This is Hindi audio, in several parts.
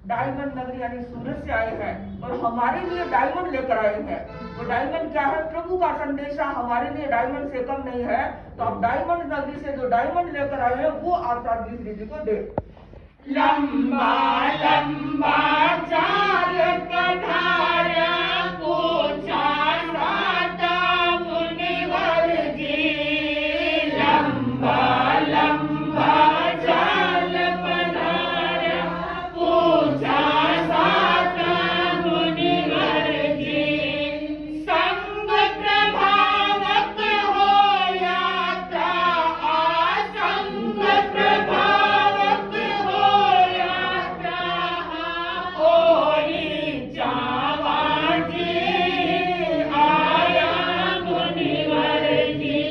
डायमंड नगरी यानी सूरत से आए हैं और हमारे लिए डायमंड लेकर आए हैं। वो डायमंड क्या है? प्रभु का संदेशा हमारे लिए डायमंड से कम नहीं है। तो आप डायमंड नगरी से जो डायमंड लेकर आए हैं वो आप साध्वी श्री जी को दे। लंबा लंबा जाल कढ़ाया पूछा साता मुनिवर जी। लंबा लंबा जाल कढ़ाया पूछा साता मुनिवर जी। संग प्रभावक हो यात्रा असंग प्रभावक हो यात्रा। ओरी जावा जी आया मुनिवर जी।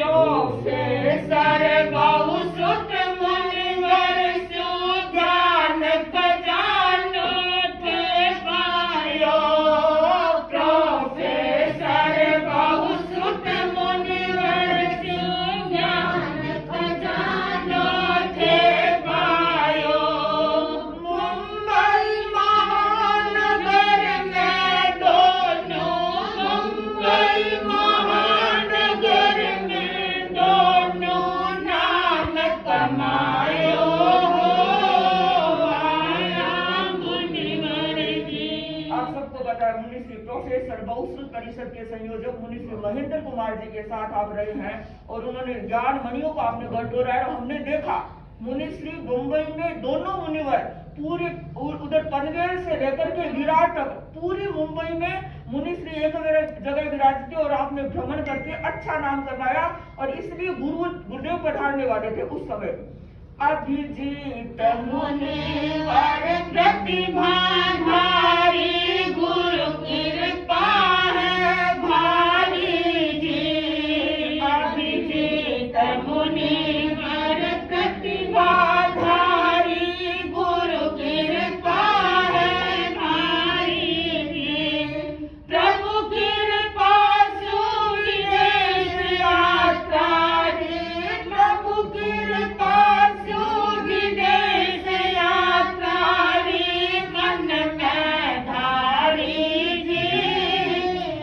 प्रोफेसर बहुसुत मुनिवर सु ज्ञान खजानो थे पायो। प्रोफेसर बहुसुत मुनिवर सु ज्ञान खजानो थे पायो। मुंबई महानगर में दोनों मुंबई महानगर में दोनों नाम कमायो। आया मुनिवर जी। आप सबको पता है मुनि श्री प्रोफेसर बहुश्रुत परिषद के संयोजक मुनि श्री महेंद्र कुमार जी के साथ आप रहे हैं और उन्होंने ज्ञान मणियों को आपने बटोरा है। और हमने देखा मुनि श्री मुंबई में दोनों मुनिवर पूरे उधर पनवेल से लेकर के विराट तक पूरी मुंबई में मुनि श्री एक जगह विराजते और आपने भ्रमण करके अच्छा नाम करवाया। और इसलिए गुरुदेव पधारने वाले थे उस समय। अभिजीत मुनिवर प्रतिभा धारी गुरु कृपा है भारी जी। अभिजीत मुनिवर प्रतिभा धारी गुरु कृपा है भारी जी। प्रभु कृपा सु विदेश यात्रा रे। प्रभु कृपा सु विदेश यात्रा रे। मन में धारी जी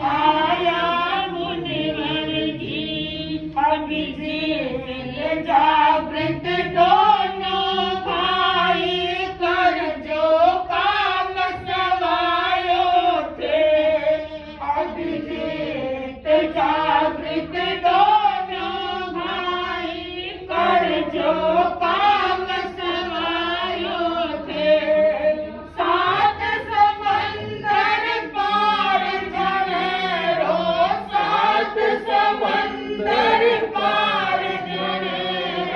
आया मुनिवर जी। अभिजीत जागृत दोनों भाई कर जो काम सवायो थे। अभिजीत जागृत दोनों भाई कर जो काम सवायो थे। सात समंदर पार जनेरो। सात समंदर पार जनेरो।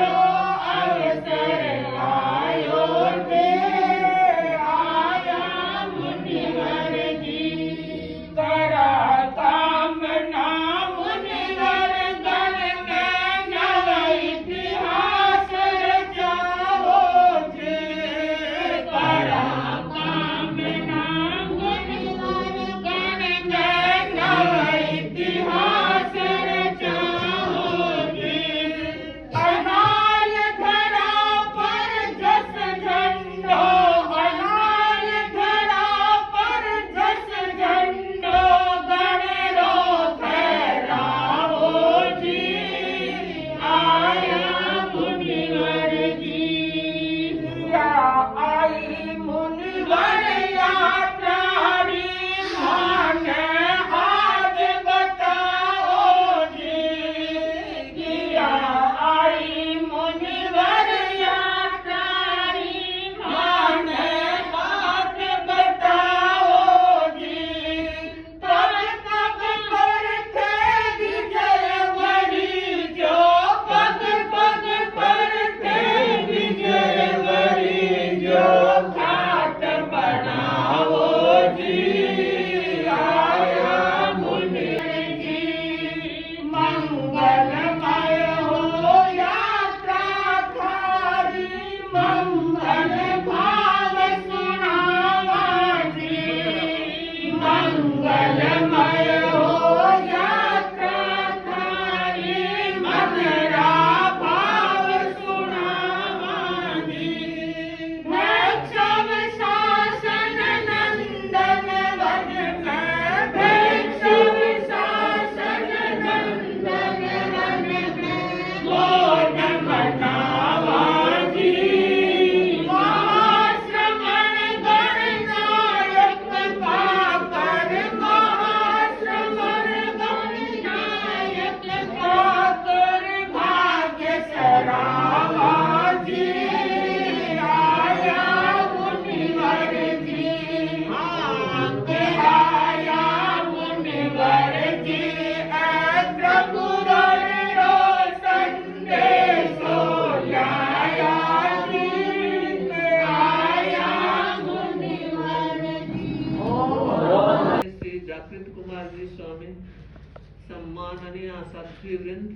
माननीय साथी वृंद,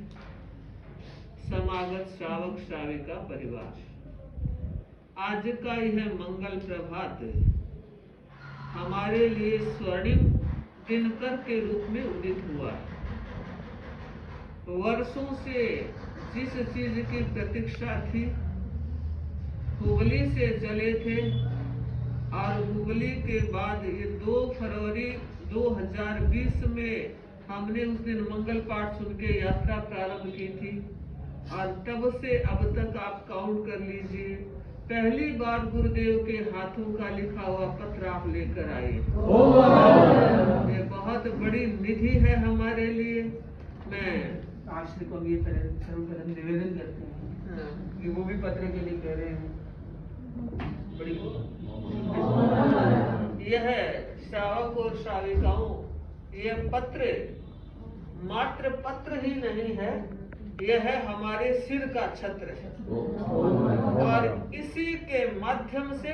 समागत श्रावक श्राविका परिवार, आज का यह मंगल प्रभात हमारे लिए स्वर्णिम दिनकर के रूप में उदित हुआ। वर्षों से जिस चीज की प्रतीक्षा थी, हुगली से चले थे और हुगली के बाद ये 2 फरवरी 2020 में हमने उस दिन मंगल पाठ सुन के यात्रा प्रारंभ की थी और तब से अब तक आप काउंट कर लीजिए, पहली बार गुरुदेव के हाथों का लिखा हुआ पत्र आप लेकर आए। ये बहुत बड़ी निधि है हमारे लिए। मैं आश्रय को ये सर्वप्रथम निवेदन करते हैं कि वो भी पत्र के लिए कह रहे हैं। बड़ी यह श्रावक और श्राविकाओं, यह पत्र मात्र पत्र ही नहीं है, यह है हमारे सिर का छत्र है और इसी के माध्यम से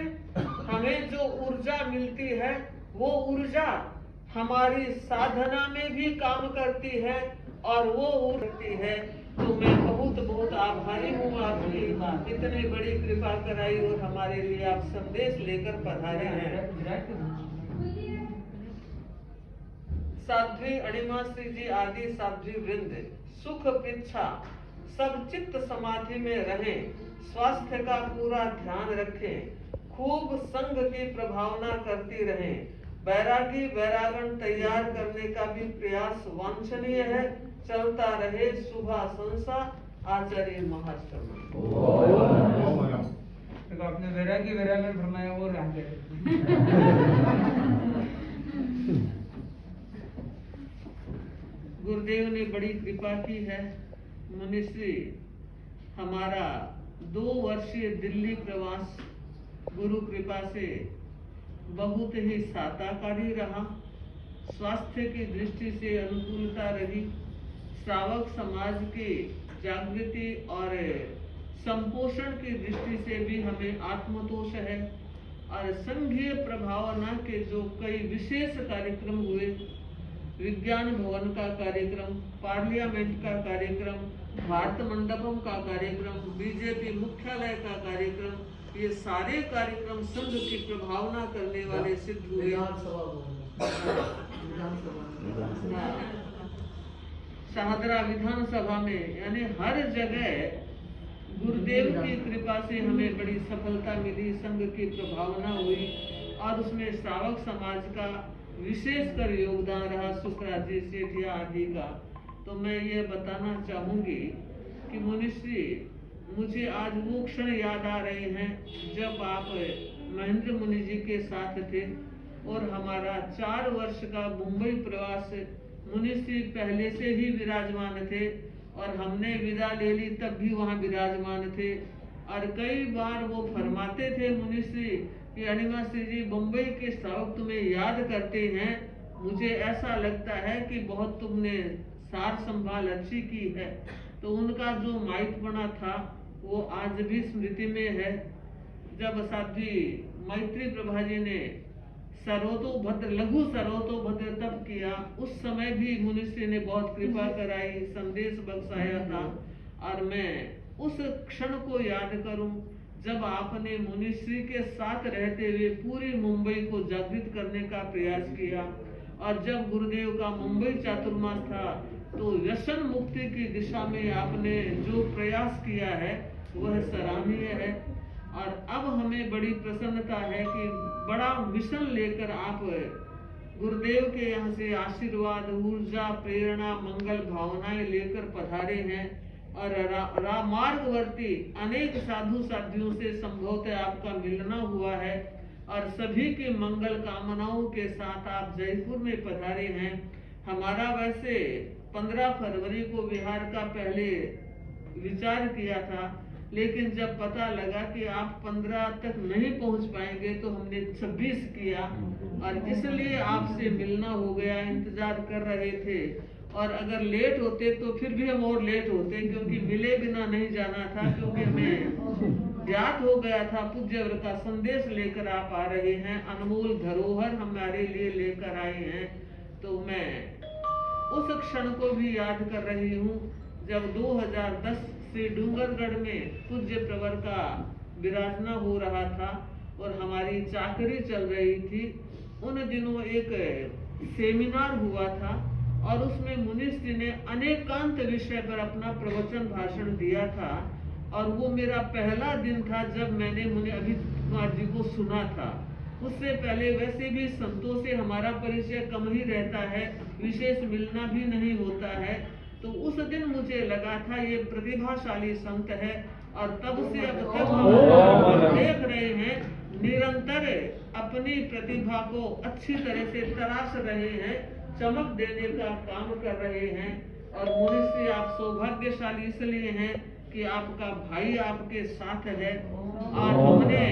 हमें जो ऊर्जा मिलती है वो ऊर्जा हमारी साधना में भी काम करती है और वो ऊर्जा है। तो मैं बहुत बहुत आभारी हूँ आपकी, इतनी बड़ी कृपा कराई और हमारे लिए आप संदेश लेकर पधारे हैं। साध्वी अणिमा श्री जी आदि साध्वी वृंद, सुख पृच्छा सब चित्त समाधि में रहें, स्वास्थ्य का पूरा ध्यान रखें, खूब संग की प्रभावना करती रहें, बैरागी बैरागण तैयार करने का भी प्रयास वांछनीय है, चलता रहे शुभा संसा आचार्य महाश्रम। तो आपने वैरागी वैरागण फरमाया वो रह गए। गुरुदेव ने बड़ी कृपा की है। मुनिश्री हमारा 2 वर्षीय दिल्ली प्रवास गुरु कृपा से बहुत ही साताकारी रहा, स्वास्थ्य की दृष्टि से अनुकूलता रही, श्रावक समाज की जागृति और संपोषण की दृष्टि से भी हमें आत्मतोष है और संघीय प्रभावना के जो कई विशेष कार्यक्रम हुए, विज्ञान भवन का कार्यक्रम, पार्लियामेंट का कार्यक्रम, भारत मंडपम का कार्यक्रम, बीजेपी मुख्यालय का कार्यक्रम, ये सारे कार्यक्रम संघ की प्रभावना करने वाले सिद्ध हुए। शाहदरा विधानसभा में, यानी हर जगह गुरुदेव की कृपा से हमें बड़ी सफलता मिली, संघ की प्रभावना हुई और उसमें श्रावक समाज का विशेषकर योगदान रहा, शुक्राजी सेठिया आदि का। तो मैं ये बताना चाहूंगी कि मुनिश्री, मुझे आज वो क्षण याद आ रहे हैं जब आप महेंद्र मुनि जी के साथ थे और हमारा 4 वर्ष का मुंबई प्रवास, मुनिश्री पहले से ही विराजमान थे और हमने विदा ले ली तब भी वहाँ विराजमान थे और कई बार वो फरमाते थे मुनिश्री कि अणिमा श्री जी बम्बई के श्रावक तुम्हें याद करते हैं, मुझे ऐसा लगता है कि बहुत तुमने सार संभाल अच्छी की है। तो उनका जो माइकपना था वो आज भी स्मृति में है। जब साध्वी मैत्री प्रभा जी ने सर्वतोभद्र लघु सर्वतोभद्र तप किया, उस समय भी मुनिश्री ने बहुत कृपा कराई, संदेश बख्शाया था और मैं उस क्षण को याद करूं जब आपने मुनिश्री के साथ रहते हुए पूरी मुंबई को जागृत करने का प्रयास किया और जब गुरुदेव का मुंबई चातुर्मास था तो व्यसन मुक्ति की दिशा में आपने जो प्रयास किया है वह सराहनीय है। और अब हमें बड़ी प्रसन्नता है कि बड़ा मिशन लेकर आप गुरुदेव के यहाँ से आशीर्वाद, ऊर्जा, प्रेरणा, मंगल भावनाएं लेकर पधारे हैं और रामार्गवर्ती अनेक साधु साध्वियों से संभवतः आपका मिलना हुआ है और सभी की मंगल कामनाओं के साथ आप जयपुर में पधारे हैं। हमारा वैसे 15 फरवरी को बिहार का पहले विचार किया था, लेकिन जब पता लगा कि आप 15 तक नहीं पहुंच पाएंगे तो हमने 26 किया और इसलिए आपसे मिलना हो गया। इंतजार कर रहे थे और अगर लेट होते तो फिर भी हम और लेट होते, क्योंकि मिले बिना नहीं जाना था, क्योंकि हमें ज्ञात हो गया था पूज्यवर का संदेश लेकर आप आ रहे हैं, अनमोल धरोहर हमारे लिए लेकर आए हैं। तो मैं उस क्षण को भी याद कर रही हूँ जब 2010 से डूंगरगढ़ में पूज्य प्रवर का विराजना हो रहा था और हमारी चाकरी चल रही थी। उन दिनों एक सेमिनार हुआ था और उसमें मुनिश्री ने अनेकांत विषय पर अपना प्रवचन भाषण दिया था और वो मेरा पहला दिन था जब मैंने मुनि अभिजीत कुमार जी को सुना था। उससे पहले वैसे भी संतों से हमारा परिचय कम ही रहता है, विशेष मिलना भी नहीं होता है। तो उस दिन मुझे लगा था ये प्रतिभाशाली संत है और तब से अब तक हम देख रहे हैं निरंतर अपनी प्रतिभा को अच्छी तरह से तराश रहे हैं, चमक देने का काम कर रहे हैं। और मुनिश्री आप सौभाग्यशाली इसलिए हैं कि आपका भाई आपके साथ है। और हमने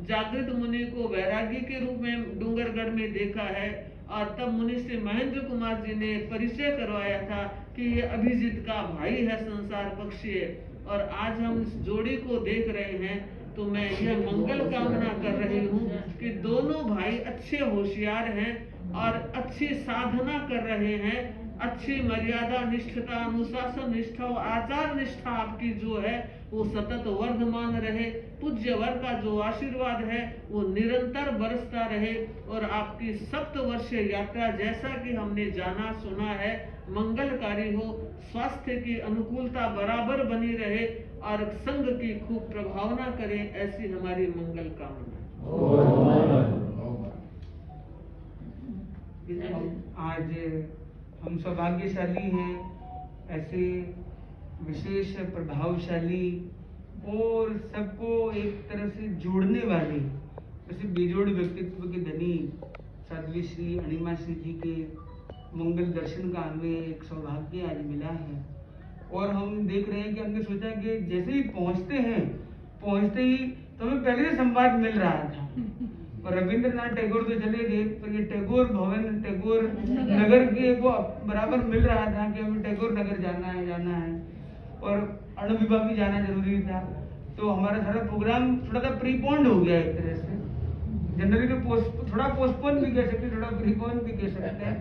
जागृत मुनि को वैरागी के रूप में डूंगरगढ़ में देखा है और तब मुनिश्री महेंद्र कुमार जी ने परिचय करवाया था कि ये अभिजीत का भाई है, संसार पक्षी है। और आज हम इस जोड़ी को देख रहे हैं तो मैं यह मंगल कामना कर रही हूँ कि दोनों भाई अच्छे होशियार हैं और अच्छी साधना कर रहे हैं। अच्छी मर्यादा निष्ठता, अनुशासन निष्ठा और आचार निष्ठा आपकी जो है वो सतत वर्धमान रहे। पूज्य वर का जो आशीर्वाद है वो निरंतर बरसता रहे और आपकी सप्तवर्षीय यात्रा जैसा कि हमने जाना सुना है मंगलकारी हो, स्वास्थ्य की अनुकूलता बराबर बनी रहे और संघ की खूब प्रभावना करें, ऐसी हमारी मंगल कामना। आज हम सौभाग्यशाली हैं, ऐसे विशेष प्रभावशाली और सबको एक तरह से जोड़ने वाले ऐसे बेजोड़ व्यक्तित्व के धनी साध्वी श्री अणिमा श्री जी के मंगल दर्शन का हमें एक सौभाग्य आज मिला है। और हम देख रहे हैं कि हमने सोचा कि जैसे ही पहुंचते ही तो हमें पहले से संवाद मिल रहा था। और रविंद्रनाथ टैगोर तो चले गए पर ये टैगोर भवन, टैगोर नगर के वो बराबर मिल रहा था कि हमें टैगोर नगर जाना है और अणु विभाग भी जाना जरूरी था। तो हमारा सारा प्रोग्राम थोड़ा सा प्रीपोन्ड हो गया एक तरह से। जनरली तो थोड़ा पोस्टपोन भी कह सकते, थोड़ा प्रीपोन भी कह सकते हैं।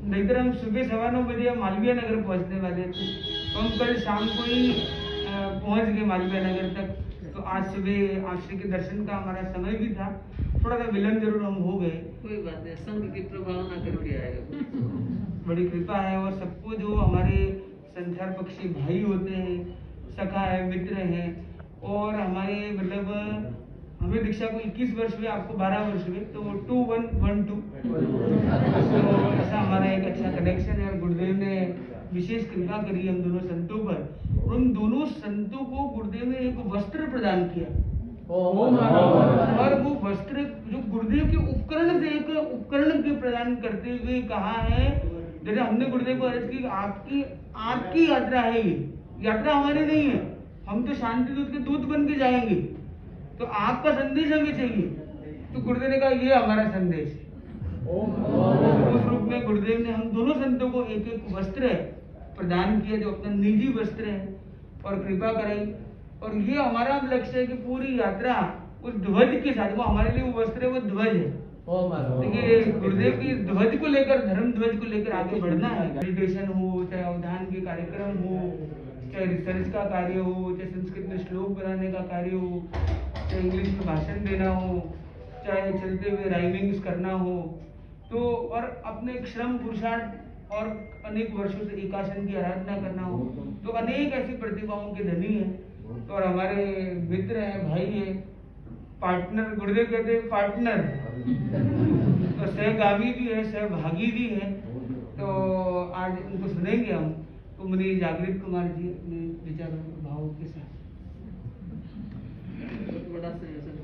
नहीं तो हम सुबह 9:15 बजे मालवीय नगर पहुंचने वाले थे, तो हम कल शाम को ही पहुंच गए मालवीय नगर तक। तो आज सुबह आश्रय के दर्शन का हमारा समय भी था, थोड़ा सा विलंब जरूर हम हो गए। कोई बात नहीं, संघ की प्रभावना करके आएगा। बड़ी कृपा है। और सबको जो हमारे संसार पक्षी भाई होते हैं, सखा है, मित्र हैं और हमारे मतलब हमें दीक्षा को 21 वर्ष हुए, आपको 12 वर्ष हुए, तो 2112 तो ऐसा हमारा एक अच्छा कनेक्शन है। और गुरुदेव ने विशेष कृपा करी हम दोनों संतों पर और उन दोनों संतों को गुरुदेव ने एक वस्त्र प्रदान किया। और वो वस्त्र जो गुरुदेव के उपकरण से एक उपकरण के प्रदान करते हुए कहा है, जैसे हमने गुरुदेव को अर्ज की आपकी यात्रा है, ये यात्रा हमारी नहीं है, हम तो शांति दूत के दूत बन के जाएंगे, तो आपका संदेश हमें चाहिए। तो गुरुदेव ने कहा ये हमारा संदेश है। उस रूप में गुरुदेव ने हम दोनों संतों को एक एक वस्त्र प्रदान किया जो अपना निजी वस्त्र है और कृपा कराई। और ये हमारा लक्ष्य है कि पूरी यात्रा उस ध्वज के साथ, वो हमारे लिए वो वस्त्र है, वो ध्वज है। देखिए गुरुदेव की ध्वज को लेकर, धर्म ध्वज को लेकर आगे बढ़ना है। मेडिटेशन हो, चाहे अवधान के कार्यक्रम हो, चाहे रिसर्च का कार्य हो, चाहे संस्कृत में श्लोक बनाने का कार्य हो, चाहे इंग्लिश में भाषण देना हो, चाहे चलते हुए राइमिंग्स करना हो, तो और अपने श्रम पुरुषार्थ और अनेक वर्षों से एकासन की आराधना करना हो, तो अनेक ऐसी प्रतिभाओं के धनी हैं। तो और हमारे मित्र हैं, भाई हैं, पार्टनर, गुरुदेव कहते हैं पार्टनर, तो सहगामी भी है, सहभागी भी है। तो आज उनको सुनेंगे हम, तो मुनि जागृत कुमार जी अपने विचारों भावों के साथ। बड़ा संयोजन।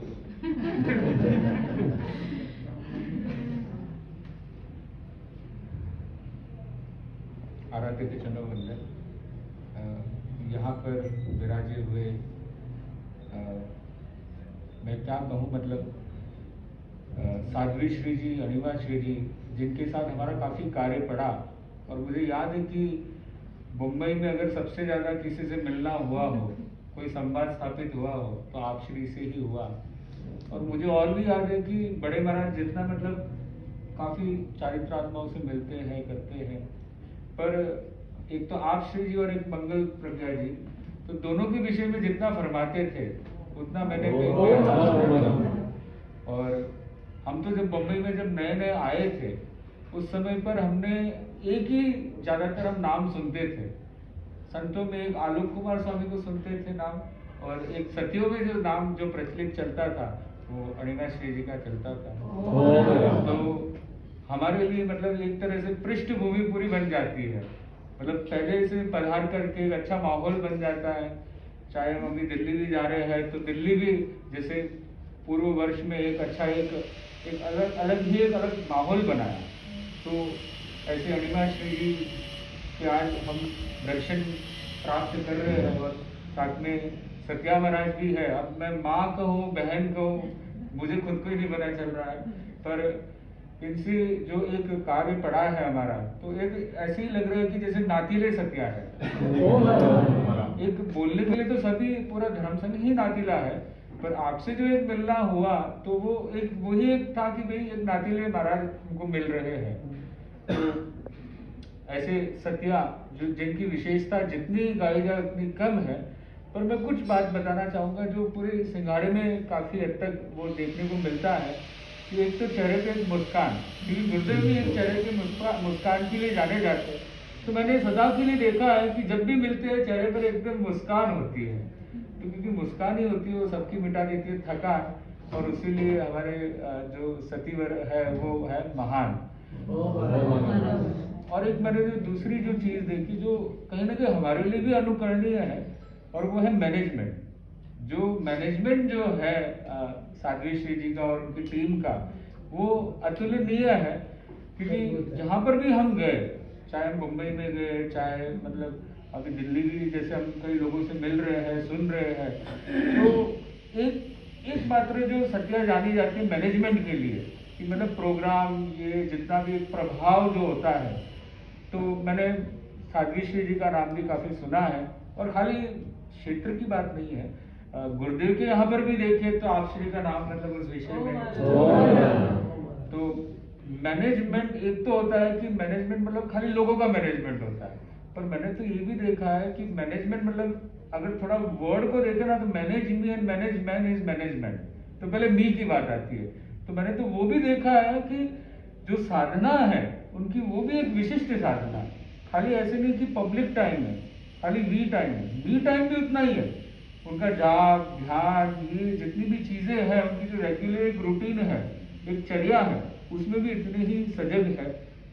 आराध्य के चंद्र वंदन यहाँ पर विराजे हुए, मैं क्या कहूँ, मतलब साध्वी श्री जी, अणिमा श्री जी, जिनके साथ हमारा काफ़ी कार्य पड़ा। और मुझे याद है कि मुंबई में अगर सबसे ज़्यादा किसी से मिलना हुआ हो, कोई संवाद स्थापित हुआ हो, तो आप श्री से ही हुआ। और मुझे और भी याद है कि बड़े महाराज जितना मतलब काफ़ी चारित्रात्माओं से मिलते हैं, करते हैं, पर एक तो आप श्री जी और एक मंगल प्रज्ञा जी, तो दोनों के विषय में जितना फरमाते थे उतना मैंने और हम तो जब बम्बई में जब नए नए आए थे उस समय पर हमने एक ही ज्यादातर हम नाम सुनते थे। संतों में एक आलोक कुमार स्वामी को सुनते थे नाम, और एक सतियों में जो नाम जो प्रचलित चलता था वो अणिमा श्री जी का चलता था। तो हमारे लिए मतलब एक तरह से पृष्ठभूमि पूरी बन जाती है, मतलब पहले से पधार करके एक अच्छा माहौल बन जाता है। चाहे हम अभी दिल्ली भी जा रहे हैं तो दिल्ली भी जैसे पूर्व वर्ष में एक अच्छा एक अलग माहौल बनाया। तो ऐसे अणिमा श्री जी के आज हम दर्शन प्राप्त कर रहे हैं और साथ में सत्या महाराज भी है। अब मैं माँ कहूँ बहन कहूँ मुझे खुद को ही नहीं पता चल रहा है, पर इनसे जो एक कार्य पड़ा है हमारा तो एक ऐसे ही लग रहा है कि जैसे नातीले सत्या है। एक बोलने के लिए तो सभी पूरा धर्म संघ ही नातीला है, पर आपसे जो एक मिलना हुआ तो वो एक वही एक था कि भाई एक नातीले महाराज हमको मिल रहे हैं। तो ऐसे सत्या जो जिनकी विशेषता जितनी गाई जाए उतनी कम है, पर मैं कुछ बात बताना चाहूंगा जो पूरे सिंघाड़े में काफी हद तक वो देखने को मिलता है कि एक तो चेहरे पे एक मुस्कान, क्योंकि गुरुदेव भी एक चेहरे के मुस्कान के लिए जाने जाते हैं। तो मैंने सदा के लिए देखा है कि जब भी मिलते हैं चेहरे पर एकदम मुस्कान होती है, तो क्योंकि मुस्कान ही होती है वो सबकी मिटा देती है थकान, और इसीलिए हमारे जो सतीवर है वो है महान। और एक मैंने जो दूसरी जो चीज देखी जो कहीं ना कहीं हमारे लिए भी अनुकरणीय है, और वो है मैनेजमेंट। जो मैनेजमेंट जो है साध्वी श्री जी का और उनकी टीम का वो अतुलनीय है, क्योंकि जहाँ पर भी हम गए, चाहे हम मुंबई में गए, चाहे मतलब अभी दिल्ली भी जैसे हम कई लोगों से मिल रहे हैं सुन रहे हैं, तो एक मात्र जो सत्या जानी जाती है मैनेजमेंट के लिए कि मतलब प्रोग्राम ये जितना भी प्रभाव जो होता है, तो मैंने साध्वी श्री जी का नाम भी काफी सुना है। और खाली क्षेत्र की बात नहीं है, गुरुदेव के यहाँ पर भी देखे तो आप श्री का नाम मतलब उस विषय में तो मैनेजमेंट एक तो होता है कि मैनेजमेंट मतलब खाली लोगों का मैनेजमेंट होता है, पर मैंने तो ये भी देखा है कि मैनेजमेंट मतलब अगर थोड़ा वर्ड को देखे ना तो manage me and manage man is management, तो पहले मी की बात आती है। तो मैंने तो वो भी देखा है कि जो साधना है उनकी वो भी एक विशिष्ट साधना है, खाली ऐसे नहीं कि पब्लिक टाइम है खाली वी टाइम है, वी टाइम भी उतना ही है। उनका जाप ध्यान ये जितनी भी चीजें हैं उनकी जो रेगुलर एक रूटीन है एक चर्या है उसमें भी इतने ही सजग है।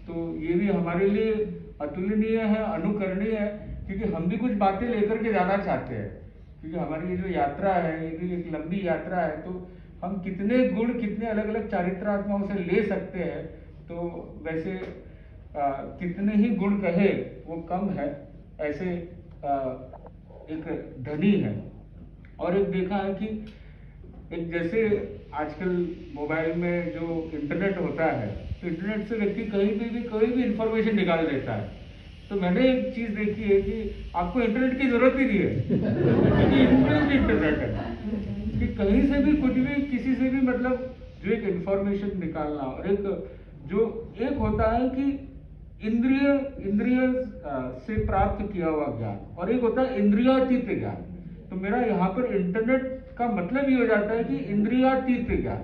तो ये भी हमारे लिए अतुलनीय है अनुकरणीय है, क्योंकि हम भी कुछ बातें लेकर के जाना चाहते हैं, क्योंकि हमारी ये जो यात्रा है ये भी एक लंबी यात्रा है। तो हम कितने गुण कितने अलग अलग चारित्रात्माओं से ले सकते हैं, तो वैसे कितने ही गुण कहे वो कम है। ऐसे एक धनी है। और एक देखा है कि एक जैसे आजकल मोबाइल में जो इंटरनेट होता है तो इंटरनेट से व्यक्ति कहीं पे भी कोई भी इंफॉर्मेशन निकाल देता है। तो मैंने एक चीज देखी है कि आपको इंटरनेट की जरूरत ही नहीं है, क्योंकि इंटरनेट है कि कहीं से भी कुछ भी किसी से भी मतलब जो एक इंफॉर्मेशन निकालना, और एक जो एक होता है कि इंद्रिय से प्राप्त किया हुआ ज्ञान, और एक होता है इंद्रियातीत ज्ञान। तो मेरा यहाँ पर इंटरनेट का मतलब ये हो जाता है कि इंद्रियातीत ज्ञान।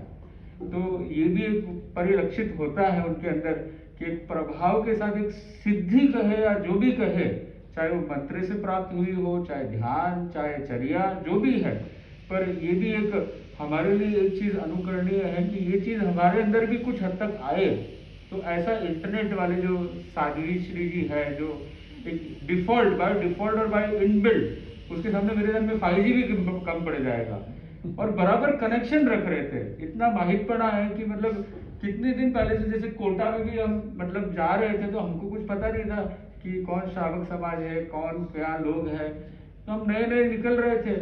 तो ये भी एक परिलक्षित होता है उनके अंदर कि एक प्रभाव के साथ एक सिद्धि कहे या जो भी कहे, चाहे वो मंत्र से प्राप्त हुई हो, चाहे ध्यान, चाहे चर्या, जो भी है, पर ये भी एक हमारे लिए एक चीज अनुकरणीय है कि ये चीज हमारे अंदर भी कुछ हद तक आए। तो ऐसा इंटरनेट वाले जो साध्वी श्री जी है, जो एक डिफॉल्ट बाय डिफॉल्ट और बाय इनबिल्ट, उसके सामने मेरे घर में 5G भी कम पड़ जाएगा। और बराबर कनेक्शन रख रहे थे, इतना माहितपना है कि मतलब कितने दिन पहले से जैसे कोटा में भी हम मतलब जा रहे थे तो हमको कुछ पता नहीं था कि कौन श्रावक समाज है, कौन क्या लोग हैं, तो हम नए नए निकल रहे थे।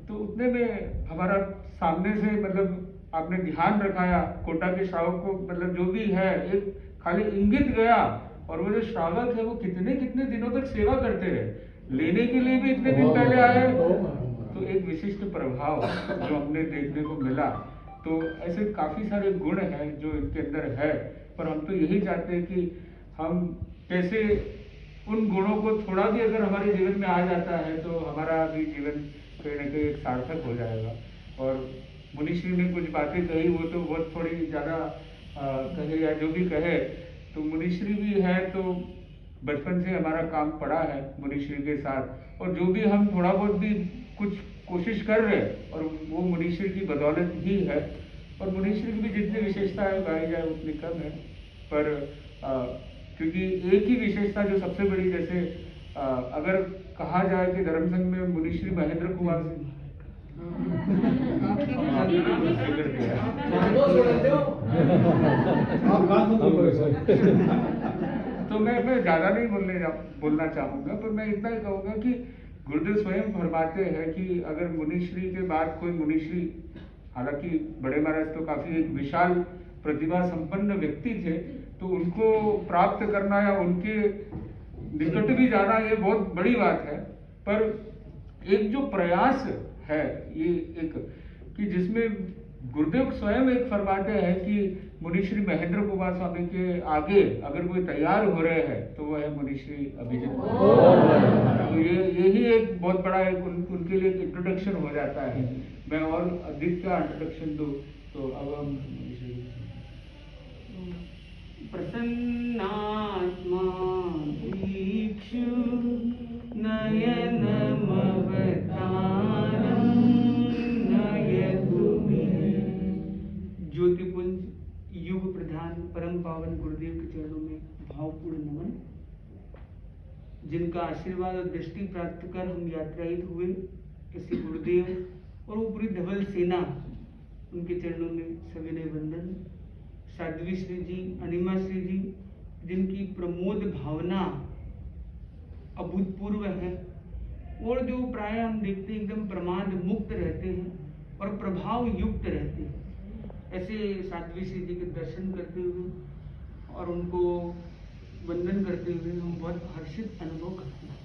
तो उतने में हमारा सामने से मतलब आपने ध्यान रखाया कोटा के श्रावक को, मतलब जो भी है एक खाली इंगित गया, और वो जो श्रावक है वो कितने कितने दिनों तक सेवा करते रहे, लेने के लिए भी इतने दिन पहले आए। तो एक विशिष्ट प्रभाव जो हमने देखने को मिला। तो ऐसे काफी सारे गुण हैं जो इनके अंदर है, पर हम तो यही चाहते हैं कि हम कैसे उन गुणों को थोड़ा भी अगर हमारे जीवन में आ जाता है तो हमारा भी जीवन कहीं ना कहीं एक सार्थक हो जाएगा। और मुनिश्री ने कुछ बातें कही, वो तो बहुत थोड़ी ज़्यादा कहे या जो भी कहे, तो मुनिश्री भी है तो बचपन से हमारा काम पड़ा है मुनिश्री के साथ, और जो भी हम थोड़ा बहुत भी कुछ कोशिश कर रहे हैं और वो मुनिश्री की बदौलत ही है। और मुनिश्री की भी जितनी विशेषता है गाई जाए उतनी कम है, पर क्योंकि एक ही विशेषता जो सबसे बड़ी, जैसे अगर कहा जाए कि धर्म संघ में मुनिश्री महेंद्र कुमार सिंह तो मैं ज़्यादा नहीं बोलना चाहूँगा, पर मैं इतना ही कहूँगा कि गुरुदेव स्वयं फरमाते हैं कि अगर मुनिश्री के बाद कोई मुनिश्री, हालांकि बड़े महाराज तो काफी एक विशाल प्रतिभा संपन्न व्यक्ति थे, तो उनको प्राप्त करना या उनके निकट भी जाना ये बहुत बड़ी बात है। पर एक जो प्रयास है ये एक कि जिसमें गुरुदेव स्वयं एक फरमाते हैं कि मुनिश्री महेंद्र कुमार स्वामी के आगे अगर कोई तैयार हो रहे हैं तो वह है मुनिश्री अभिजित। तो यही एक बहुत बड़ा एक उनके लिए एक इंट्रोडक्शन हो जाता है। मैं और अधिक का इंट्रोडक्शन दूं तो अब हम प्रसन्नात्मा दीक्षु नयनमवतारम् नयतुमे। ज्योतिपुंज युग प्रधान परम पावन गुरुदेव के चरणों में भावपूर्ण नमन। जिनका आशीर्वाद और दृष्टि प्राप्त कर हम यात्रायित हुए, ऐसे गुरुदेव और वो पूरी धवल सेना, उनके चरणों में सविनय वंदन। साध्वी श्री जी, अनिमा श्री जी, जिनकी प्रमोद भावना अभूतपूर्व है और जो प्राय हम देखते हैं एकदम प्रमाद मुक्त रहते हैं और प्रभाव युक्त रहते हैं, ऐसे साध्वी श्री जी के दर्शन करते हुए और उनको वंदन करते हुए हम बहुत हर्षित अनुभव करते हैं।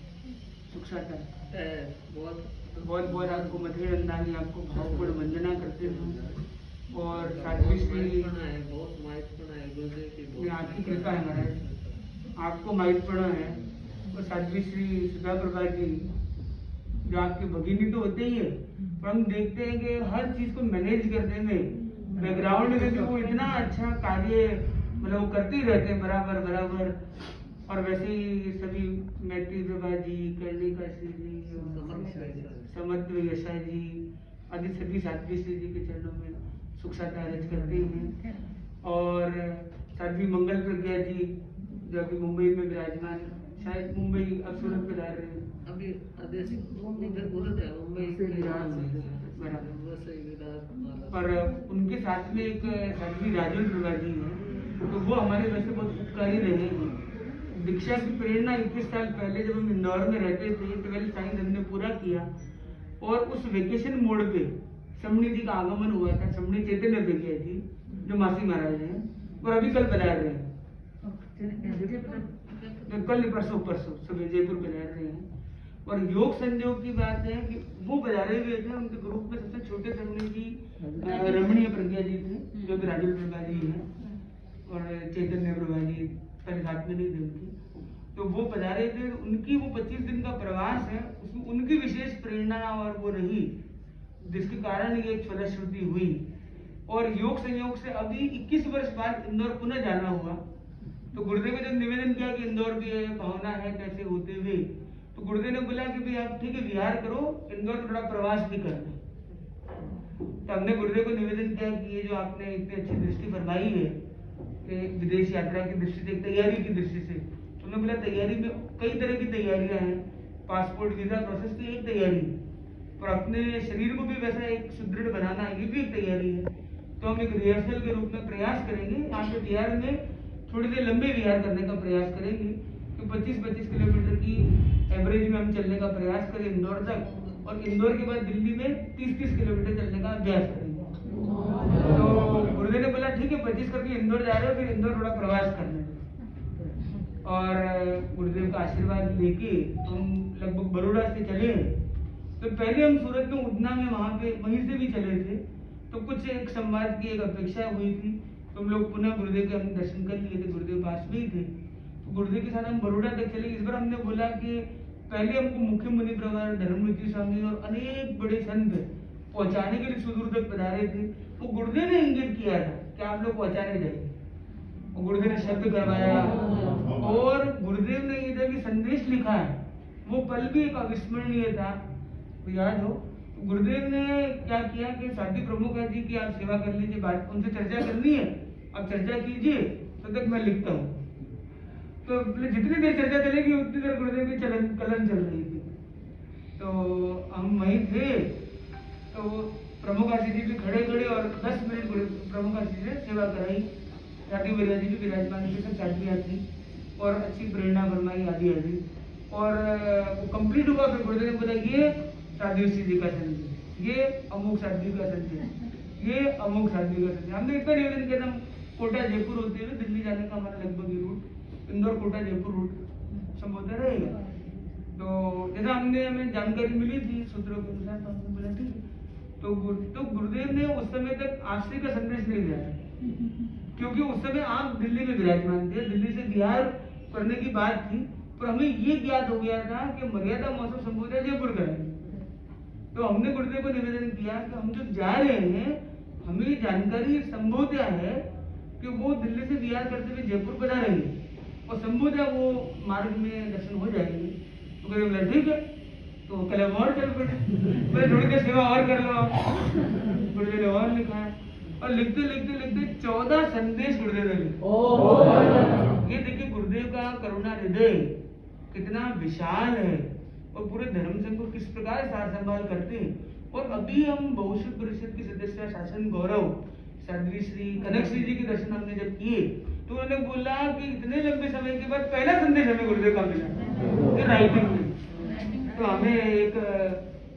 सुख साता बहुत बहुत आपको मधुर अंदाज में आपको भावपूर्ण वंदना करते हैं। और साध्वी श्री आपकी कृपा है महाराज, आपको माइटपणा है। और साध्वी श्री सुधा प्रभा जी जो आपके भगिनी तो होते ही है, पर हम देखते हैं कि हर चीज को मैनेज करने में बैकग्राउंड में भी वो इतना अच्छा कार्य मतलब वो करते ही रहते हैं बराबर। और वैसे ही सभी मैत्री प्रभा जी, कर्णिका श्री जी, समत्व यशा जी आदि सभी साध्वी श्री जी के चरणों में सुख साता अर्ज करते हैं। और साध्वी मंगल प्रज्ञा जी जो अभी मुंबई में विराजमान, शायद मुंबई अब सूरत में रह रहे हैं, अभी पर उनके साथ में एक साध्वी राजन प्रभा जी है, तो वो हमारे वैसे बहुत उपकारी रहे हैं। दीक्षा की प्रेरणा 21 साल पहले जब हम इंदौर में रहते थे, 12 साइंस हमने पूरा किया और उस वेकेशन मोड पे समणी जी का आगमन हुआ था। समणी चैतन्य प्रज्ञा जी जो मासी महाराज हैं और अभी कल पधार रहे हैं, कल परसों सुबह जयपुर पधार रहे हैं। और योग संयोग की बात है कि वो पधारे हुए थे, उनके ग्रुप में सबसे छोटे समणी जी रमणीय प्रज्ञा जी थे जो कि राजल प्रभा जी हैं और चैतन्य प्रभा जी पहले साथ में नहीं थे उनकी, तो वो पधारे थे। उनकी वो 25 दिन का प्रवास है, उसमें उनकी विशेष प्रेरणा और वो रही जिसके कारण ये एक फलश्रुति हुई। और योग संयोग से अभी 21 वर्ष बाद इंदौर पुनः जाना हुआ, तो गुरुदेव ने जब निवेदन किया कि इंदौर की भावना है कैसे होते हुए, तो गुरुदेव ने बोला कि भाई आप ठीक है विहार करो, इंदौर में थोड़ा प्रवास भी करना। तो हमने गुरुदेव को निवेदन किया कि ये जो आपने इतनी अच्छी दृष्टि फरमाई है विदेश यात्रा की दृष्टि से, तैयारी की दृष्टि से, तो उन्होंने बोला तैयारी में कई तरह की तैयारियां हैं, पासपोर्ट वीजा प्रोसेस की एक तैयारी, और अपने शरीर को भी वैसा एक सुदृढ़ बनाना ये भी एक तैयारी है। तो हम एक रिहर्सल के रूप में प्रयास करेंगे, यहाँ पे बिहार में थोड़ी देर लंबे विहार करने का प्रयास करेंगे, तो 25-25 किलोमीटर की एवरेज में हम चलने का प्रयास करें इंदौर तक, और इंदौर के बाद दिल्ली में 30-30 किलोमीटर चलने का अभ्यास करेंगे। तो गुरुदेव ने बोला ठीक है 25 करके इंदौर जा रहे हो, फिर इंदौर थोड़ा प्रवास करना है। और गुरुदेव का आशीर्वाद लेके हम लगभग बड़ौदा से चले। तो पहले हम सूरत में उड़ना में वहाँ पे वहीं से भी चले थे, तो कुछ एक संवाद की एक अपेक्षा हुई थी, तो हम लोग पुनः गुरुदेव के हम दर्शन कर लिए थे, गुरुदेव पास में ही थे। तो गुरुदेव के साथ हम बड़ौदा तक चले। इस बार हमने बोला कि पहले हमको मुख्य मुनि प्रवर धर्ममूर्ति स्वामी और अनेक बड़े संत पहुंचाने के लिए सुदूर तक पधारे थे। वो गुरुदेव ने इंगित किया था कि आप लोग पहुंचाने जाएंगे, और गुरुदेव ने शब्द करवाया। और गुरुदेव ने ये जो संदेश लिखा है वो पल भी एक अविस्मरणीय था, तो याद हो। तो गुरुदेव ने क्या किया कि साथी प्रमुख जी की आप सेवा कर लीजिए, बात उनसे चर्चा करनी है, आप चर्चा कीजिए, तब तक मैं लिखता हूँ। तो जितनी देर चर्चा चलेगी उतनी देर गुरुदेव की कलन चल रही थी। तो हम वहीं थे, तो प्रमुख आचार्य जी भी खड़े और 10 मिनट प्रमुख आचार्य ने सेवा कराई। साधु विराज जी भी विराजमान थे, सब साथियाँ थी और अच्छी प्रेरणा फरमाई आदि आदि। और वो कंप्लीट हुआ, फिर गुरुदेव ने बोला ये साधु जी का संदेश, ये अमुक साधु का संदेश, ये अमुक साधु का संदेश। हमने इतना निवेदन किया था, कोटा जयपुर होते हुए दिल्ली जाने का हमारा लगभग ये रूट, इंदौर कोटा जयपुर रूट संभवतः रहेगा। तो जैसा हमें जानकारी मिली थी सूत्रों के अनुसार, तो हमने बोला ठीक है। तो गुरुदेव ने उस समय तक आश्रय का संदेश नहीं दिया था, क्योंकि उस समय आप दिल्ली में विराजमान थे, दिल्ली से बिहार करने की बात थी, पर हमें ये ज्ञात हो गया था कि मर्यादा महोत्सव संबोधित जयपुर करेंगे। तो हमने गुरुदेव को निवेदन किया कि हम जो जा रहे हैं, हमें जानकारी संबोधित है कि वो दिल्ली से बिहार करते हुए जयपुर पधारेंगे और संबोधित वो मार्ग में दर्शन हो जाएंगे। तो गुरुदेव बोला ठीक है, तो कल हम और चल पड़े, थोड़ी देर सेवा और कर लो। गुरुदेव ने और लिखा है, और लिखते लिखते लिखते 14 संदेश गुरुदेव ने लिखे। ये देखिए गुरुदेव का करुणा हृदय कितना विशाल है, और पूरे धर्म संघ को किस प्रकार सार संभाल करते हैं। और अभी हम बहुशुद्ध परिषद की सदस्य शासन गौरव साध्वी श्री कनक श्री जी के दर्शन हमने जब किए, तो उन्होंने बोला कि इतने लंबे समय के बाद पहला संदेश हमें गुरुदेव का मिला राइटिंग में। तो हमें एक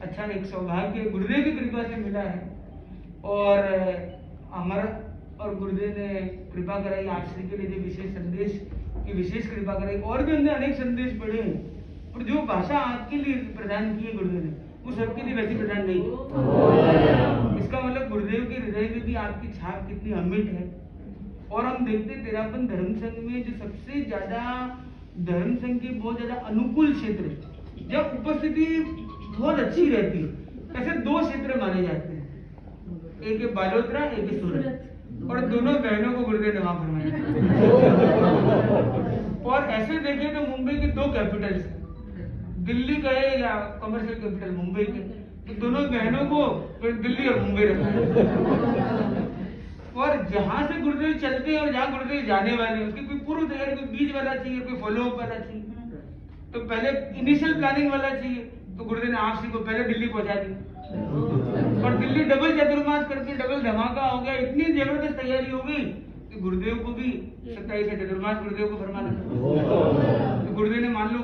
अच्छा एक सौभाग्य गुरुदेव की कृपा से मिला है। और हमारा और गुरुदेव ने कृपा कराई, आश्रय के लिए जो विशेष संदेश की विशेष कृपा कराई। और भी हमने अनेक संदेश पढ़े, पर जो भाषा आपके लिए प्रदान की है गुरुदेव ने, वो सबके लिए वैसी प्रदान नहीं की। इसका मतलब गुरुदेव के हृदय में भी आपकी छाप कितनी अमिट है। और हम देखते तेरापन धर्म संघ में जो सबसे ज्यादा धर्म संघ के बहुत ज्यादा अनुकूल क्षेत्र जब उपस्थिति बहुत अच्छी रहती है, ऐसे 2 क्षेत्र माने जाते हैं, एक है बालोतरा, एक है सूरत, और दोनों बहनों को गुरुदेव ने वहां फरमाया। और ऐसे देखें तो मुंबई के 2 कैपिटल्स, दिल्ली कहे या कमर्शियल कैपिटल मुंबई के, तो दोनों बहनों को दिल्ली और मुंबई रखा। और जहां से गुरुदेव चलते हैं और जहां गुरुदेव जाने वाले हैं, उसकी कोई पूर्व तैयारी, कोई बीज वाला चाहिए, कोई फॉलोअप वाला चाहिए। तो पहले इनिशियल प्लानिंग वाला चाहिए, तो गुरुदेव ने आप को पहले दिल्ली पहुंचा दी, और दिल्ली डबल चतुर्मास करके डबल धमाका हो गया। इतनी जबरदस्त तैयारी हो गई कि गुरुदेव को भी 27 चतुर्मास गुरुदेव को फरमा दिया। तो गुरुदेव ने मान लो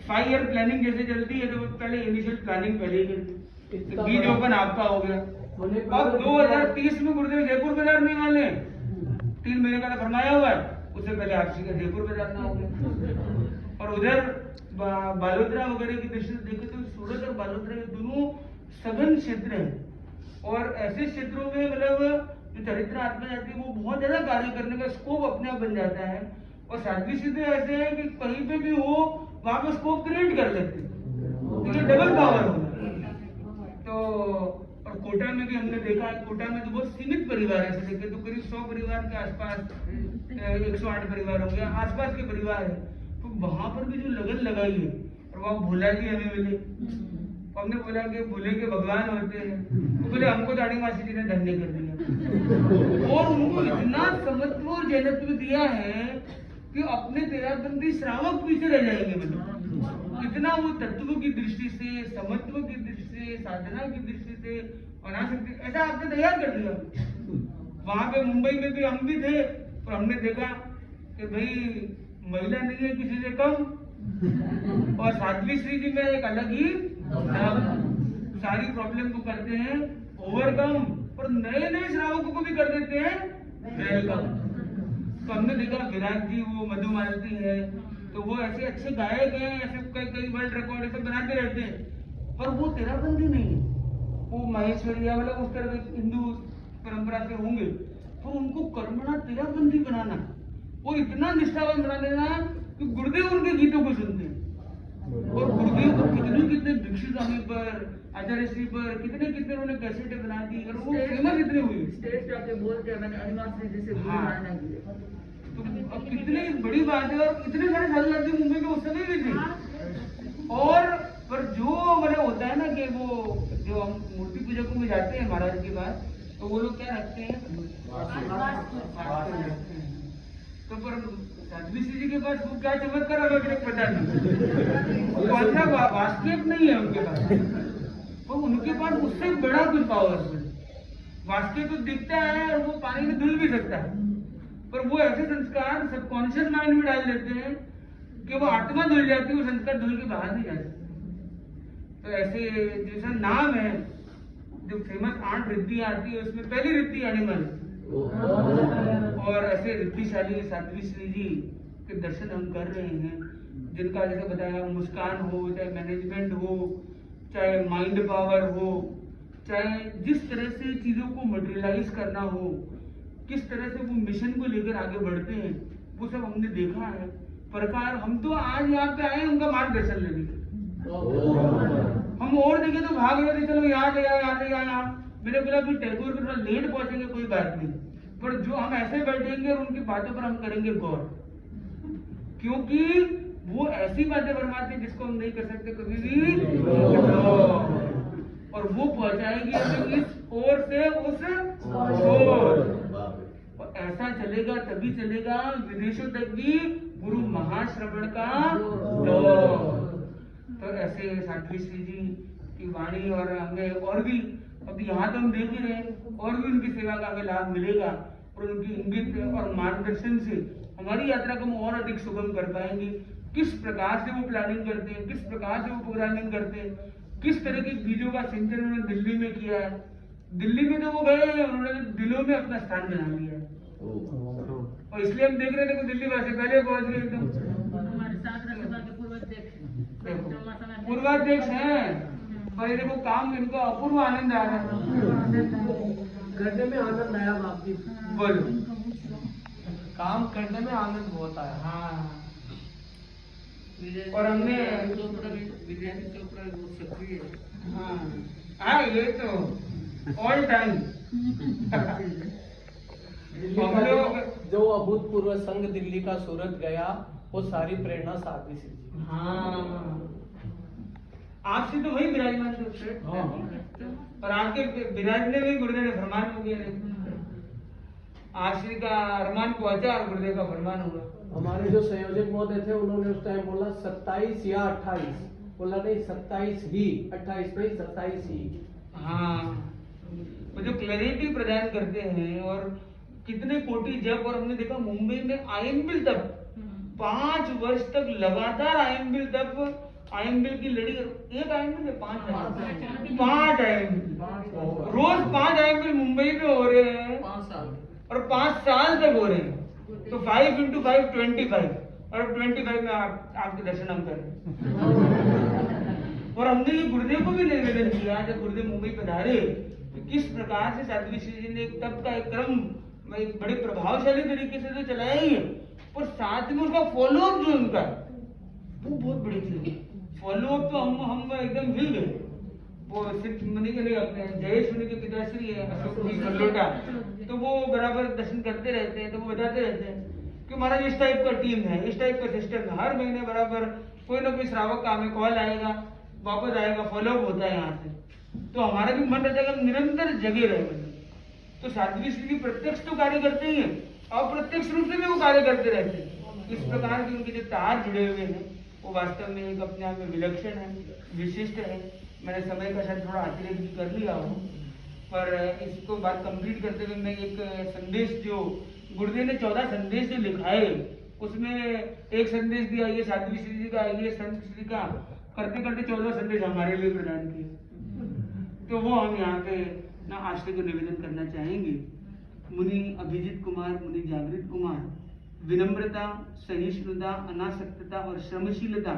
5 ईयर प्लानिंग जैसे चलती है, तो पहले इनिशियल प्लानिंग पहले ही कर दी, तो बीज ओपन आपका हो गया। अब 2030 में गुरुदेव जयपुर पधारने वाले, 3 महीने का फरमाया हुआ है, उससे पहले आपसी का जयपुर पधारना हो गया। और उधर बालोतरा वगैरह की दृष्टि से देखें तो सूरत और बालोतरा ये दोनों सघन क्षेत्र हैं, और ऐसे क्षेत्रों में मतलब जो चरित्र आत्मा जाती है वो बहुत ज्यादा कार्य करने का स्कोप अपने आप बन जाता है। और साध्वी सीधे ऐसे है कि कहीं पे भी हो वहां पर स्कोप क्रिएट कर लेते हैं, तो ये डबल पावर होगा। तो और कोटा में भी हमने देखा है, कोटा में तो बहुत सीमित परिवार है, देखे तो करीब 100 परिवार के आसपास, 108 परिवार होंगे आसपास के परिवार है। तो वहां पर भी जो लगन लगाई है, और वहाँ भोला जी हमें मिले, हमने बोला कि भोले के भगवान होते हैं, तो बोले हमको दाढ़ी मासी जी ने धन्य कर दिया। और उनको इतना समत्व और जैनत्व दिया है कि अपने तेरापंथी श्रावक पीछे रह जाएंगे। मतलब इतना वो तत्व की दृष्टि से, समत्व की दृष्टि से, साधना की दृष्टि से, अनासक्ति ऐसा आपने तैयार कर दिया। वहां पे मुंबई में भी हम भी थे, और हमने देखा कि भाई महिला नहीं है किसी से कम, और साध्वी श्री जी में एक अलग ही सारी प्रॉब्लम को करते हैं ओवरकम, और नए नए श्रावकों को भी कर देते हैं वेलकम। तो हमने देखा विराट जी वो मधुमालती है, तो वो ऐसे अच्छे गायक हैं, ऐसे कई वर्ल्ड रिकॉर्ड ऐसे बनाते रहते हैं, पर वो तेराबंदी नहीं है, वो माहेश्वरिया वाला उस तरह के हिंदू परंपरा से होंगे, तो उनको कर्मणा तेराबंदी बनाना वो इतना निष्ठावान बना देना कि गुरुदेव उनके गीतों को सुनते हैं। और गुरुदेव को कितने दीक्षित स्वामी पर, आचार्य श्री पर कितने उन्होंने कैसेटें बना दी और वो फेमस इतने हुए। स्टेज पे आके बोलते हैं मैंने अनिवास जी से गुरुनानक किया। तो अब कितनी बड़ी बात है। और इतने सारे साधु संत मुंबई में उस समय भी थे। और पर जो मतलब होता है ना कि वो जो हम मूर्ति पूजकों में जाते हैं महाराज के पास, तो वो लोग क्या रखते हैं, तो पर साध्वी श्री जी के पास वो क्या चमत्कार है मुझे पता नहीं। वो वास्तविक नहीं है उनके पास, तो उनके पास उससे बड़ा कुछ पावरफुल वास्तविक तो दिखता है और वो पानी में धुल भी सकता है, पर वो ऐसे संस्कार सबकॉन्शियस माइंड में डाल देते हैं कि वो आत्मा धुल जाती है, वो संस्कार धुल के बाहर नहीं जाते। तो ऐसे जैसा नाम है जो फेमस 8 रिद्धियां आती है उसमें पहली रिद्धि एनिमल, और ऐसे रिद्धिशाली साध्वी श्री जी के दर्शन हम कर रहे हैं, जिनका जैसे बताया मुस्कान हो, चाहे मैनेजमेंट हो, चाहे माइंड पावर हो, चाहे जिस तरह से चीजों को मटेरियलाइज करना हो, किस तरह से वो मिशन को लेकर आगे बढ़ते हैं, वो सब हमने देखा है। प्रकार हम तो आज यहाँ पे आए उनका मार्गदर्शन लेने, हम और देखे तो भाग रहे थे, चलो यहाँ से यहाँ मैंने बोला कि टैगोर पे थोड़ा लेट पहुंचेंगे कोई बात नहीं, पर जो हम ऐसे बैठेंगे और उनकी बातों पर हम करेंगे गौर, क्योंकि वो ऐसी बातें फरमाते हैं जिसको हम नहीं कर सकते कभी भी, और वो पहुंचाएगी हमें इस ओर से उस ओर। और ऐसा चलेगा तभी चलेगा विदेशों तक भी गुरु महाश्रवण का दौर। तो ऐसे साध्वी श्री जी की वाणी और हमें और भी अब यहाँ तो हम देख ही रहे हैं, और भी उनकी सेवा का हमें लाभ मिलेगा, और उनकी इंगित और मार्गदर्शन से हमारी यात्रा को हम और अधिक सुगम कर पाएंगे। किस प्रकार से वो प्लानिंग करते हैं, किस प्रकार से वो प्रोग्रामिंग करते हैं, किस तरह के बीजों का सिंचन उन्होंने दिल्ली में किया है। दिल्ली में तो वो गए हैं, उन्होंने दिलों में अपना स्थान बना लिया है, और इसलिए हम देख रहे थे कि दिल्ली वासी पहले पहुंच गए एकदम। पूर्वाध्यक्ष हैं, पर ये देखो काम इनको अपूर्व आनंद आ रहा है। करने में आनंद आया बाप जी, बोलो, काम करने में आनंद बहुत आया। हाँ। विजय और हमने चोपड़ा बहुत सक्रिय है। हाँ हाँ, ये तो ऑल टाइम दिल्ली हम का लोग जो अभूतपूर्व संघ दिल्ली का सूरत गया, वो सारी प्रेरणा साध्वी श्री जी। हाँ, आपसे तो वही विराजमान थे, और आपके विराजने में गुरुदेव ने फरमान हो गया, आश्री का अरमान पहुंचा और गुरुदेव का फरमान हुआ। हमारे जो संयोजक महोदय थे उन्होंने उस टाइम बोला 27 या 28, बोला नहीं 27 ही, 28 नहीं 27 ही। हाँ, वो जो क्लैरिटी प्रदान करते हैं, और कितने कोटि जप, और हमने देखा मुंबई में आयम्बिल तक 5 वर्ष तक लगातार आयम्बिल तक, आयम्बिल की लड़ी, एक आयम्बिल में 5 आयम्बिल, रोज 5 आयम्बिल मुंबई में हो रहे हैं, 5 साल और 5 साल तक हो रहे हैं। तो 5 into 5 25, और 25 में आपके दर्शन हम कर रहे हैं। और हमने ये गुरुदेव को भी निवेदन किया जब गुरुदेव मुंबई पधारे, तो किस प्रकार से साध्वी श्री जी ने एक तप का एक क्रम एक बड़े प्रभावशाली तरीके से तो चलाया ही है, और साथ में उनका फॉलोअप जो उनका वो बहुत बड़ी चीज है। फॉलोअप तो हम एकदम हिल गए। वो सिर्फ मनी के लिए अपने जयेश मुनि के पिताश्री है अशोक जी मल्लोटा, तो वो बराबर दर्शन करते रहते हैं, तो वो बताते रहते हैं कि महाराज इस टाइप का टीम है, इस टाइप का सिस्टम है, हर महीने बराबर कोई ना कोई श्रावक का हमें कॉल आएगा, वापस आएगा, फॉलोअप होता है यहाँ से। तो हमारा भी मन रहता है कि निरंतर जगे रहे। तो साध्वी श्री जी प्रत्यक्ष तो कार्य करते ही हैं, अप्रत्यक्ष रूप से भी वो कार्य करते रहते हैं। इस प्रकार के उनके जो तार जुड़े हुए हैं वो वास्तव में एक अपने आप में विलक्षण है, विशिष्ट है। मैंने समय का शायद थोड़ा अतिरेक भी कर लिया हूँ, पर इसको बात कंप्लीट करते हुए मैं एक संदेश जो गुरुदेव ने 14 संदेश जो लिखा है, उसमें एक संदेश दिया ये साध्वी श्री जी का, ये संत श्री का, करते करते 14 संदेश हमारे लिए प्रदान किए। तो वो हम यहाँ पे ना आश्रय को निवेदन करना चाहेंगे। मुनि अभिजीत कुमार, मुनि जागृत कुमार, विनम्रता, सहिष्णुता, अनासक्तता और श्रमशीलता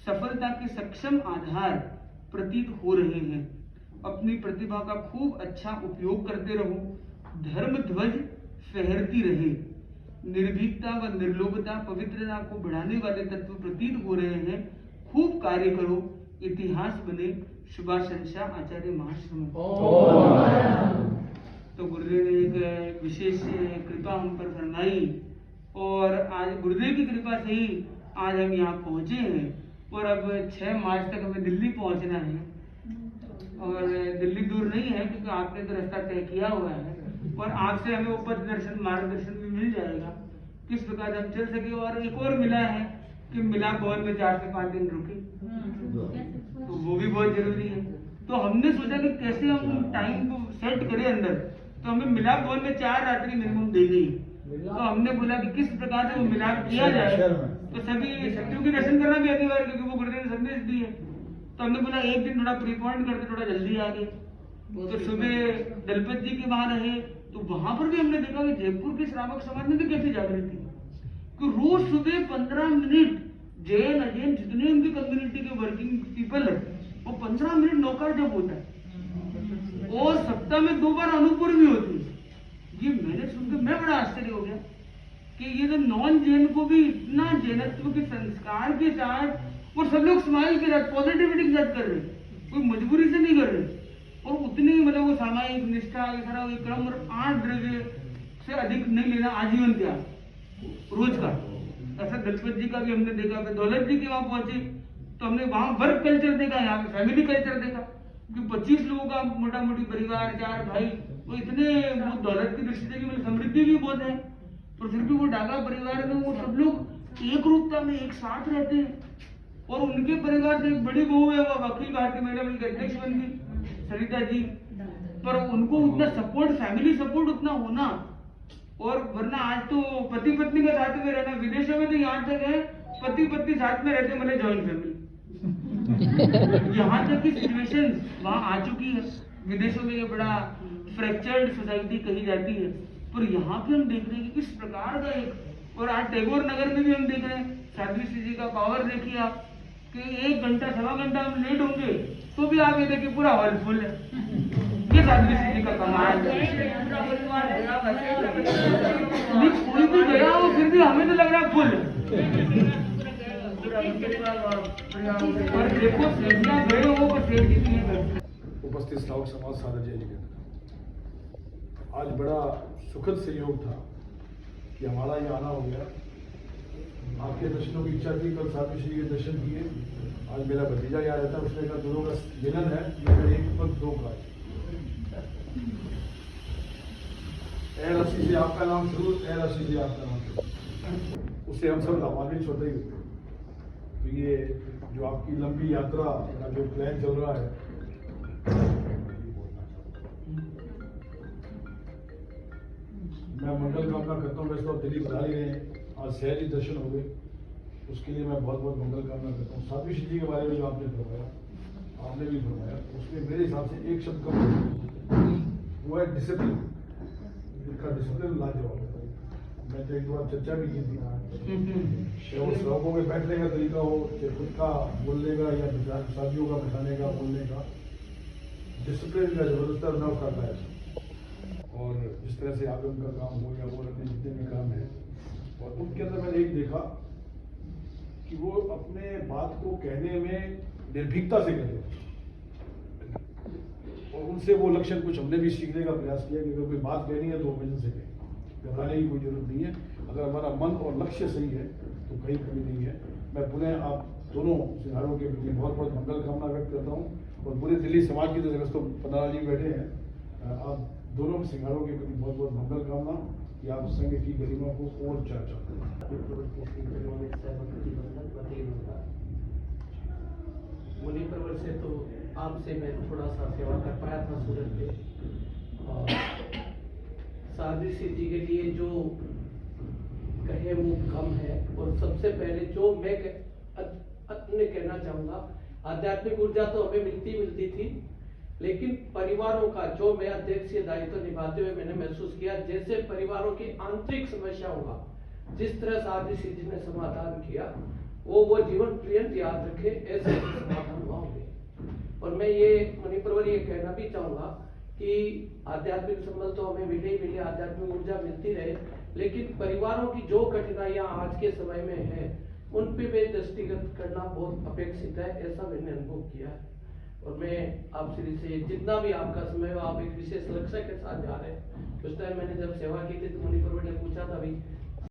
सफलता के सक्षम आधार प्रतीत हो रहे हैं। अपनी प्रतिभा का खूब अच्छा उपयोग करते रहो, धर्म ध्वज फहरती रहे। निर्भीकता व निर्लोभता पवित्रता को बढ़ाने वाले तत्व प्रतीत हो रहे हैं। खूब कार्य करो, इतिहास बने। शुभाशंसा आचार्य महाश्रम। तो गुरुदेव ने एक विशेष कृपा हम पर फरमाई और आज गुरुदेव की कृपा से ही आज हम यहाँ पहुँचे हैं। और अब 6 मार्च तक हमें दिल्ली पहुँचना है और दिल्ली दूर नहीं है क्योंकि आपने तो रास्ता तय किया हुआ है और आपसे हमें उपद दर्शन मार्गदर्शन भी मिल जाएगा किस प्रकार हम चल सके। और एक और मिला है कि मिलाप भवन में 4 से 5 दिन रुके, तो वो भी बहुत जरूरी है। तो हमने सोचा कि कैसे हम टाइम को सेट करें अंदर, तो हमें मिलाप भवन में 4 रात्रि मिनिमम देनी है। तो हमने बोला कि किस प्रकार से वो मिलाप किया जाए, तो सभी शक्तियों के दर्शन करना भी अनिवार्य क्योंकि वो गुरुदेव ने संदेश दिए। तो हमने बोला एक दिन थोड़ा प्रीपॉइंट करके थोड़ा जल्दी आ गए। तो सुबह दलपत जी के वहां रहे, तो वहां पर भी हमने देखा कि जयपुर के श्रावक समाज में भी कैसी जागृति कि रोज सुबह 15 मिनट जैन अजैन जितने उनकी कम्युनिटी के वर्किंग पीपल है वो 15 मिनट नौकार जब होता है और सप्ताह में 2 बार अनुपुर भी होती है। ये मैंने सुनकर मैं बड़ा आश्चर्य हो गया कि ये जो नॉन जैन को भी इतना जैनत्व के संस्कार के साथ और सब लोग स्माइल के साथ पॉजिटिविटी के साथ कर रहे, कोई मजबूरी से नहीं कर रहे और उतनी मतलब वो सामायिक निष्ठा ये सारा ये क्रम और 8 द्रव्य से अधिक नहीं लेना आजीवन त्याग रोज का। ऐसा दलपत जी का भी हमने देखा। दौलत जी के वहां पहुंचे तो हमने वहां वर्क कल्चर देखा, यहाँ पे फैमिली कल्चर देखा कि 25 लोगों का मोटा मोटी परिवार, 4 भाई, वो इतने वो दौलत की दृष्टि से कि मतलब समृद्धि भी बहुत है पर फिर भी वो डागा परिवार में वो सब लोग एक रूपता में एक साथ रहते हैं। और उनके परिवार से एक बड़ी बहू है वो अखिल भारतीय महिला मंच के अध्यक्ष बन गई सरिता जी, पर उनको उतना सपोर्ट फैमिली सपोर्ट उतना होना। और वरना आज तो पति पत्नी का साथ में रहना, विदेशों में तो यहाँ तक है पति पत्नी साथ में रहते मतलब जॉइंट फैमिली। यहाँ तक की सिचुएशन वहाँ आ चुकी है। विदेशों में ये बड़ा फ्रैक्चर्ड सोसाइटी कही जाती है, पर यहाँ पे हम देख रहे हैं कि किस प्रकार का एक। और आज टैगोर नगर में भी हम देख रहे हैं साध्वी श्री जी का पावर देखिए आप कि 1 घंटा 1.25 घंटा हम लेट होंगे तो भी आप ये देखिए पूरा हॉल फुल है। ये साध्वी श्री जी का कमाल है। कोई भी गया हो फिर भी हमें तो लग रहा है फुल है। और देखो सेठिया गए हो पर सेठ जी नहीं गए। उपस्थित श्रावक समाज साधक जय जी, आज बड़ा सुखद संयोग था कि हमारा ये आना हो गया। आपके दर्शनों की इच्छा थी, कल साध्वी श्री के दर्शन किए। आज मेरा भतीजा यहाँ रहता है, उसने कहा दोनों का मिलन है, लेकिन एक वक्त 2 का। ए राशि से आपका नाम शुरू, ए राशि से आपका नाम शुरू, उससे हम सब लाभान्वित होते ही होते। तो ये जो आपकी लंबी यात्रा का जो प्लान चल रहा है, मैं मंगल कामना करता हूँ। वैसे तो दिल्ली बता ही रहे हैं, आज सहज ही दर्शन हो गए, उसके लिए मैं बहुत बहुत मंगल कामना करता हूँ। साध्वी श्री जी के बारे में जो आपने फरमाया, आपने भी फरमाया, उसमें मेरे हिसाब से एक शब्द का वो है डिसिप्लिन। इनका डिसिप्लिन लाजवाब है। मैं तो एक बार चर्चा भी की थी, चाहे वो श्रावकों में बैठने का तरीका हो, चाहे खुद का बोलने का या साथियों का बैठाने का बोलने का, डिसिप्लिन का जबरदस्त अनुभव करता है। और जिस तरह से आगम का काम हो या वो अन्य जितने भी काम है, और उनके अंदर मैंने एक देखा कि वो अपने बात को कहने में निर्भीकता से कहते हैं। और उनसे वो लक्षण कुछ हमने भी सीखने का प्रयास किया कि अगर कोई बात कहनी है तो वजन से कहें, घबराने की कोई जरूरत नहीं है। अगर हमारा मन और लक्ष्य सही है तो कहीं कमी नहीं है। मैं पुनः आप दोनों सिंघारों के प्रति बहुत बहुत मंगल कामना व्यक्त करता हूँ और पूरे दिल्ली समाज की तरफ तो पन्ना जी बैठे हैं, आप दोनों सिंघारों के प्रति बहुत बहुत मंगल कामना कि आप संघ की गरिमा को और चर्चा मुनि परवर से तो आपसे मैं थोड़ा सा सेवा कर पाया था सूरत पे, और साध्वी श्री जी के लिए जो कहे वो कम है। और सबसे पहले जो मैं अपने कहना चाहूँगा, आध्यात्मिक ऊर्जा तो हमें मिलती थी, लेकिन परिवारों का जो मैं अध्यक्षीय दायित्व निभाते हुए मैंने महसूस किया, जैसे परिवारों की आंतरिक समस्याओं का जिस तरह साध्वी श्री जी ने समाधान किया, वो जीवन पर्यंत याद रखे, ऐसे समाधान होंगे। और मैं ये मणिपुर ये कहना भी चाहूंगा कि आध्यात्मिक संबल तो हमें मिले ही मिले, आध्यात्मिक ऊर्जा मिलती रहे, लेकिन परिवारों की जो कठिनाइयां आज के समय में है उन पे भी दृष्टिगत करना बहुत अपेक्षित है, ऐसा मैंने अनुभव किया है। और मैं आप श्री से जितना भी आपका समय हो, आप एक विशेष लक्ष्य के साथ जा रहे हैं। उस टाइम मैंने जब सेवा की थी तो मुनि प्रवर ने पूछा था भाई